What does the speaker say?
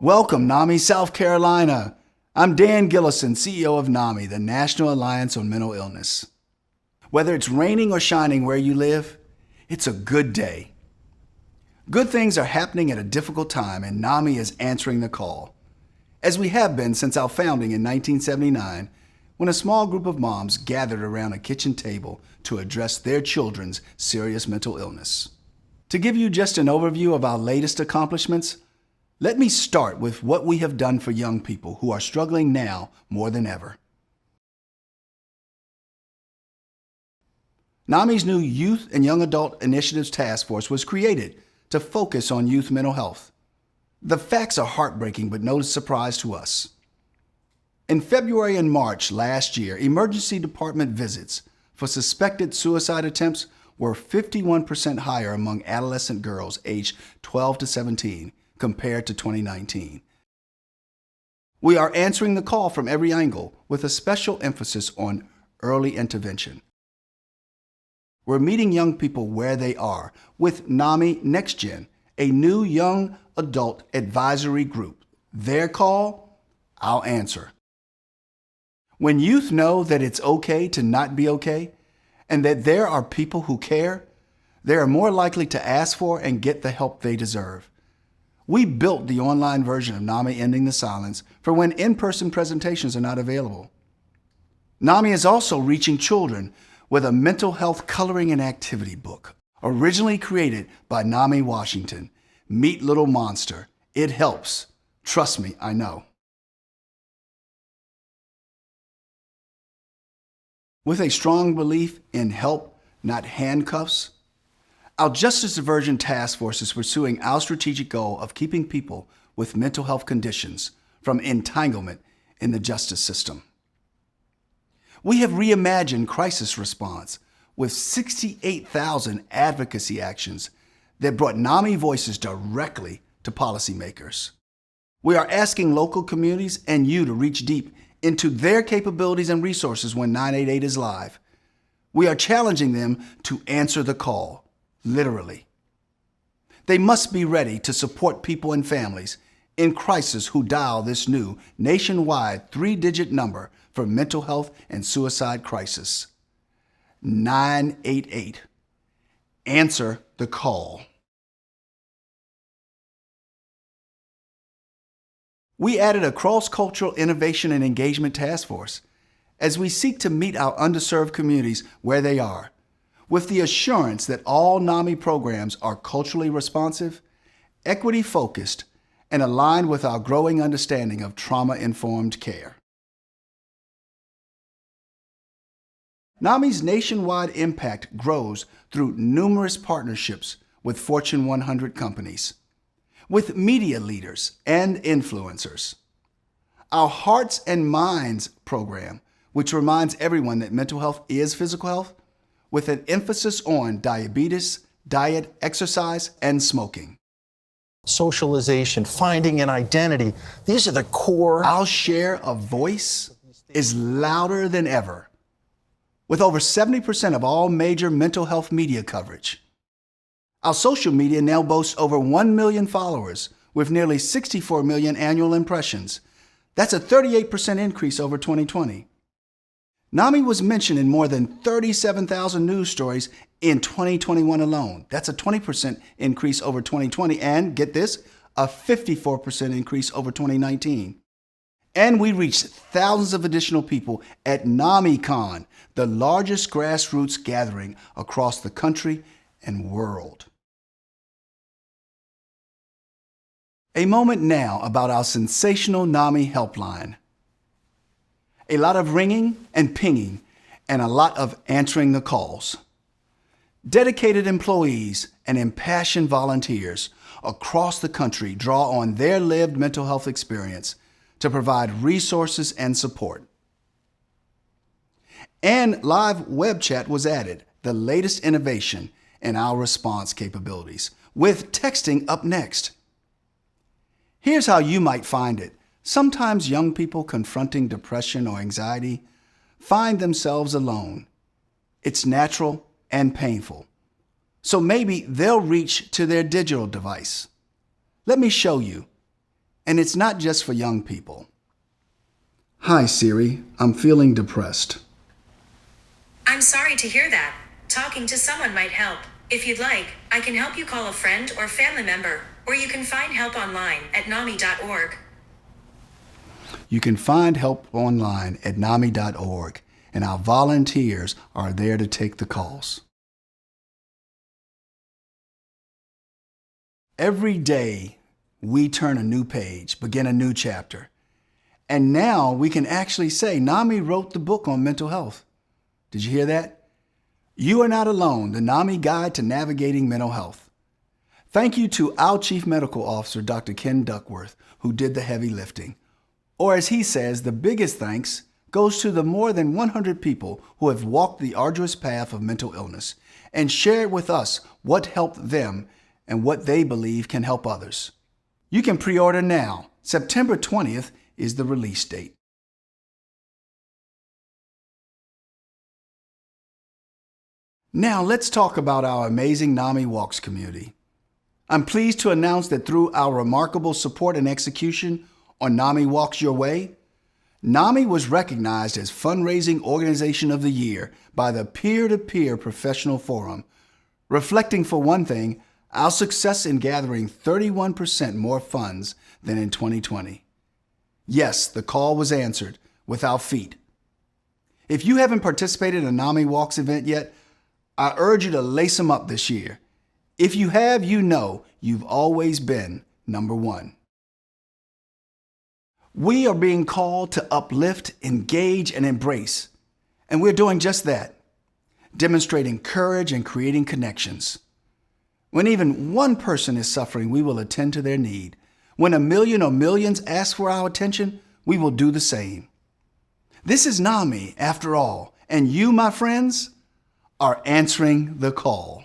Welcome, NAMI, South Carolina. I'm Dan Gillison, CEO of NAMI, the National Alliance on Mental Illness. Whether it's raining or shining where you live, it's a good day. Good things are happening at a difficult time, and NAMI is answering the call, as we have been since our founding in 1979, when a small group of moms gathered around a kitchen table to address their children's serious mental illness. To give you just an overview of our latest accomplishments, let me start with what we have done for young people who are struggling now more than ever. NAMI's new Youth and Young Adult Initiatives Task Force was created to focus on youth mental health. The facts are heartbreaking, but no surprise to us. In February and March last year, emergency department visits for suspected suicide attempts were 51% higher among adolescent girls aged 12 to 17 compared to 2019. We are answering the call from every angle with a special emphasis on early intervention. We're meeting young people where they are with NAMI Next Gen, a new young adult advisory group. Their call, our answer. When youth know that it's okay to not be okay, and that there are people who care, they are more likely to ask for and get the help they deserve. We built the online version of NAMI Ending the Silence for when in-person presentations are not available. NAMI is also reaching children with a mental health coloring and activity book, originally created by NAMI Washington. Meet Little Monster. It helps. Trust me, I know. With a strong belief in help, not handcuffs, our Justice Diversion Task Force is pursuing our strategic goal of keeping people with mental health conditions from entanglement in the justice system. We have reimagined crisis response with 68,000 advocacy actions that brought NAMI voices directly to policymakers. We are asking local communities and you to reach deep into their capabilities and resources when 988 is live. We are challenging them to answer the call. Literally. They must be ready to support people and families in crisis who dial this new nationwide 3-digit number for mental health and suicide crisis. 988. Answer the call. We added a cross-cultural innovation and engagement task force as we seek to meet our underserved communities where they are, with the assurance that all NAMI programs are culturally responsive, equity-focused, and aligned with our growing understanding of trauma-informed care. NAMI's nationwide impact grows through numerous partnerships with Fortune 100 companies, with media leaders and influencers. Our Hearts and Minds program, which reminds everyone that mental health is physical health, with an emphasis on diabetes, diet, exercise, and smoking. Socialization, finding an identity, these are the core. Our share of voice is louder than ever, with over 70% of all major mental health media coverage. Our social media now boasts over 1 million followers, with nearly 64 million annual impressions. That's a 38% increase over 2020. NAMI was mentioned in more than 37,000 news stories in 2021 alone. That's a 20% increase over 2020, and get this, a 54% increase over 2019. And we reached thousands of additional people at NAMICon, the largest grassroots gathering across the country and world. A moment now about our sensational NAMI helpline. A lot of ringing and pinging, and a lot of answering the calls. Dedicated employees and impassioned volunteers across the country draw on their lived mental health experience to provide resources and support. And live web chat was added, the latest innovation in our response capabilities, with texting up next. Here's how you might find it. Sometimes young people confronting depression or anxiety find themselves alone. It's natural and painful. So maybe they'll reach to their digital device. Let me show you. And it's not just for young people. Hi, Siri. I'm feeling depressed. I'm sorry to hear that. Talking to someone might help. If you'd like, I can help you call a friend or family member, or you can find help online at NAMI.org. You can find help online at NAMI.org, and our volunteers are there to take the calls. Every day, we turn a new page, begin a new chapter. And now we can actually say NAMI wrote the book on mental health. Did you hear that? You are not alone, the NAMI Guide to Navigating Mental Health. Thank you to our Chief Medical Officer, Dr. Ken Duckworth, who did the heavy lifting. Or as he says, the biggest thanks goes to the more than 100 people who have walked the arduous path of mental illness and shared with us what helped them and what they believe can help others. You can pre-order now. September 20th is the release date. Now let's talk about our amazing NAMI Walks community. I'm pleased to announce that through our remarkable support and execution on NAMI Walks Your Way, NAMI was recognized as Fundraising Organization of the Year by the Peer-to-Peer Professional Forum, reflecting, for one thing, our success in gathering 31% more funds than in 2020. Yes, the call was answered with our feet. If you haven't participated in a NAMI Walks event yet, I urge you to lace them up this year. If you have, you know you've always been number one. We are being called to uplift, engage, and embrace, and we're doing just that, demonstrating courage and creating connections. When even one person is suffering, we will attend to their need. When 1 million or millions ask for our attention, we will do the same. This is NAMI, after all, and you, my friends, are answering the call.